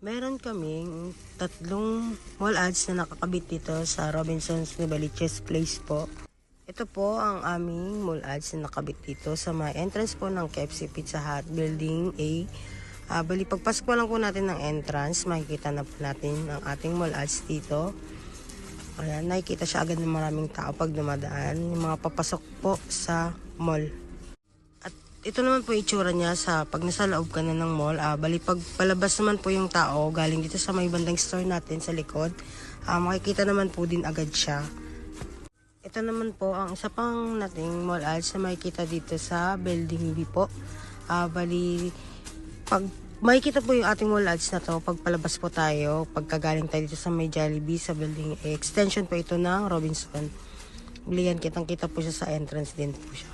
Meron kaming tatlong mall ads na nakakabit dito sa Robinsons Novaliches Place po. Ito po ang aming mall ads na nakabit dito sa may entrance po ng KFC Pizza Hut Building A. Bali pagpasok pa lang po natin ng entrance, makikita na po natin ang ating mall ads dito. Ayan, nakikita siya agad ng maraming tao pag dumadaan, yung mga papasok po sa mall. Ito naman po itsura niya sa pag nasa loob ka na ng mall. Bali pag palabas naman po yung tao galing dito sa may bandang store natin sa likod, makikita naman po din agad siya. Ito naman po ang isa pang nating mall ads na makikita dito sa building B po. Bali pag makikita po yung ating mall ads na to pag palabas po tayo, pagkagaling tayo dito sa may Jollibee sa building A. Extension po ito ng Robinson. Bali yan, kitang kita po siya sa entrance din po siya.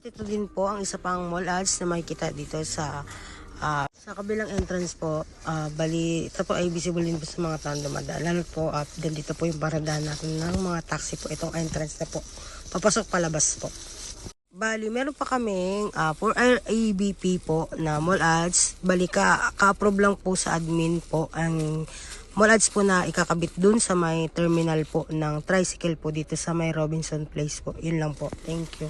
At ito din po ang isa pang mall ads na makikita dito sa kabilang entrance po. Bali ito po ay visible din po sa mga taong dumadaan. Lalo po then dito po yung paradahan natin ng mga taxi po. Itong entrance na po. Papasok palabas po. Bali meron pa kaming for RABP po na mall ads. Bali ka-approve lang po sa admin po ang mall ads po na ikakabit dun sa may terminal po ng tricycle po dito sa may Robinson Place po. Yun lang po. Thank you.